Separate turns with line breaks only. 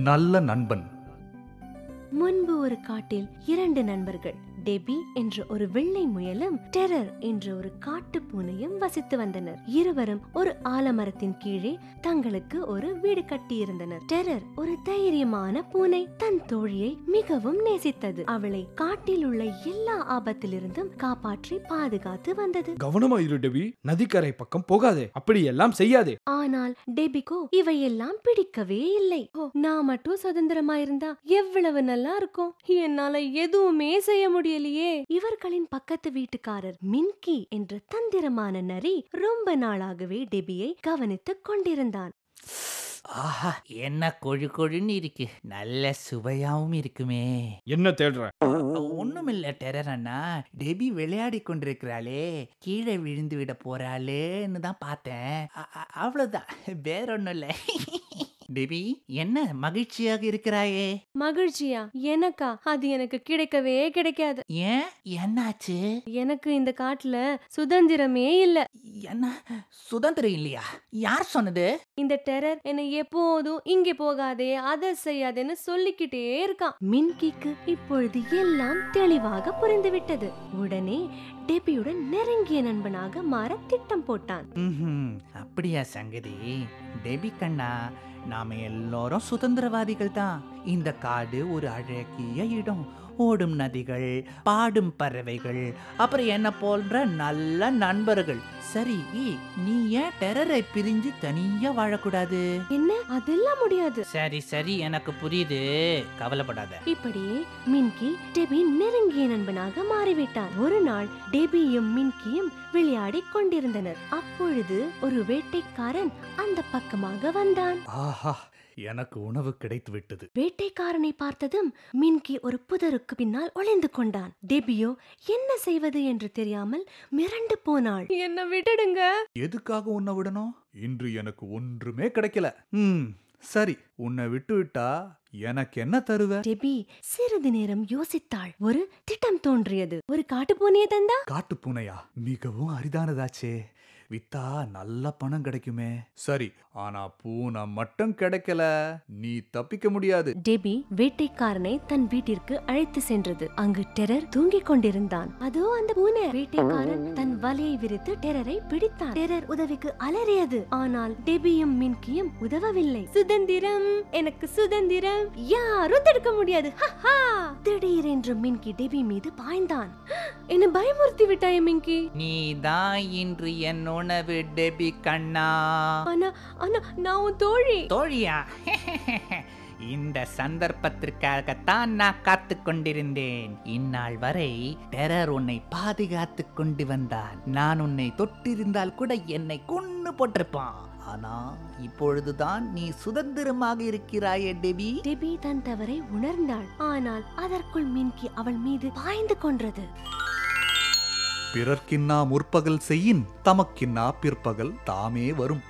நல்ல நண்பன்.
முன்பு ஒரு காட்டில் 2 நண்பர்கள், டெபி என்ற ஒரு வெள்ளை முயலும் டெரர் என்ற ஒரு காட்டு பூனையும் வசித்து வந்தனர். இருவரும் ஒரு ஆலமரத்தின் கீழே தங்களுக்கு ஒரு வீடு கட்டியிருந்தனர். டெரர் ஒரு தைரியமான பூனை. தன் தோழியை மிகவும் நேசித்தது. அவளை காட்டில் உள்ள எல்லா ஆபத்திலிருந்தும் காப்பாற்றி பாதுகாத்து வந்தது.
கவனமா இரு டெபி, நதிக்கரை பக்கம் போகாதே, அப்படி எல்லாம் செய்யாதே.
ஆனால் டெபிக்கோ இவையெல்லாம் பிடிக்கவே இல்லை. நான் மட்டும் சுதந்திரமா இருந்தா எவ்வளவு நல்லா இருக்கும், என்னால எதுவுமே செய்ய முடியலையே. இவர்களின் பக்கத்து வீட்டுக்காரர் மின்கி என்ற தந்திரமான நரி ரொம்ப நாளாகவே டெபியை கவனித்துக் கொண்டிருந்தான்.
ஆஹா, என்ன கொழு கொழுன்னு இருக்கு, நல்ல சுவையாவும் இருக்குமே.
என்ன தேடுற?
ஒண்ணுமில்ல டெரர் அண்ணா, டெபி விளையாடி கொண்டிருக்கிறாளே, கீழே விழுந்து விட போறாளேன்னு தான் பார்த்தேன். அவ்வளவுதான், வேற ஒண்ணும் இல்ல. டெபி, என்ன மகிழ்ச்சியாக இருக்கிறாயே?
மகிழ்ச்சியா? எனக்கா? அது எனக்கு கிடைக்கவே கிடைக்காது.
ஏன், என்னாச்சு?
எனக்கு இந்த காட்டுல சுதந்திரமே இல்ல.
என்ன சுதந்திரம் இல்லையா? யார் சொன்னது?
இந்த டெரர் என்னை எப்போதும் இங்கே போகாதே, அதை செய்யாதேன்னு சொல்லிக்கிட்டே இருக்கான். மின்கிக்கு இப்பொழுது எல்லாம் தெளிவாக புரிந்துவிட்டது. உடனே டெபியுடன் நெருங்கிய நண்பனாக மாற திட்டம் போட்டான்.
அப்படியா சங்கதி? டெபி கண்ணா, நாம எல்லாரும் சுதந்திரவாதிகள் தான். இந்த காடு ஒரு அழகிய இடம். ஓடும் நதிகள், பாடும் பறவைகள், அப்புறம் என்ன போன்ற நல்ல நண்பர்கள். சரி, நீ ஏன் டெரரை பிரிஞ்சு தனியா வாழக்கூடாது?
என்ன, அதெல்லாம் முடியாது.
சரி சரி, எனக்கு புரியுது, கவலைப்படாத.
இப்படியே மின்கி டெபி நெருங்கிய நண்பனாக மாறிவிட்டான். ஒரு நாள் டெபியும் மின்கியும் விளையாடி கொண்டிருந்தனர். அப்பொழுது ஒரு வேட்டைக்காரன் அந்த பக்கமாக வந்தான்.
ஆஹா, எனக்கு உணவு கிடைத்து விட்டது.
வேட்டைக்காரனை பார்த்ததும் மின்கி ஒரு புதருக்கு பின்னால் ஒளிந்து கொண்டான். டெபியோ என்ன செய்வது என்று தெரியாமல் மிரண்டு போனாள். என்ன விட்டுடுங்க.
எதுக்காக உன்னை விடணும்? இன்று எனக்கு ஒன்றுமே கிடைக்கல. சரி, உன்னை விட்டு விட்டா எனக்கு என்ன தருவ?
டெபி சிறிது நேரம் யோசித்தாள். ஒரு திட்டம் தோன்றியது. ஒரு காட்டு பூனையை தந்தா?
காட்டு பூனையா? மிகவும் அரிதானதாச்சே. வித்தா நல்ல பணம் கிடைக்குமே. சரி, ஆனா பூனை மட்டும் கிடைக்கல, நீ தப்பிக்க முடியாது.
டெபி வேட்டைக்காரனை தன் வீட்டிற்கு அழைத்து சென்றது. அங்கு டெரர் தூங்கிக் கொண்டிருந்தான். அதோ அந்த பூனை. வேட்டைக்காரன் தன் வலையை விரித்து டெரரை பிடித்தான். டெரர் உதவிக்கு அலறியது. ஆனால் டெபியும் மின்கியும் உதவவில்லை. சுதந்திரம், எனக்கு சுதந்திரம், யாரும் தடுக்க முடியாது. திடீரென்று மின்கி டெபி மீது பாய்ந்தான். என்ன பயமுறுத்தி விட்டாய் மின்கி.
நீ தான் இன்று என் உணவு டெபி கண்ணா.
நான் உன் தோழி.
தோழியா? இந்த சந்தர்ப்பத்திற்காகத்தான் நான் காத்து கொண்டிருந்தேன். இந்நாள் வரை டெரர் உன்னை பாதுகாத்து கொண்டு வந்தான். நான் உன்னை தொட்டிருந்தால் கூட என்னை கொன்னு போட்டிருப்பான். ஆனா இப்பொழுதுதான் நீ சுதந்திரமாக இருக்கிறாயே டெபி.
டெபி தன் தவறை உணர்ந்தாள். ஆனால் அதற்குள் மின்கி அவள் மீது பாய்ந்து கொன்றது.
பிறர்க்கின்னா முற்பகல் செய்யின், தமக்கின்னா பிற்பகல் தாமே வரும்.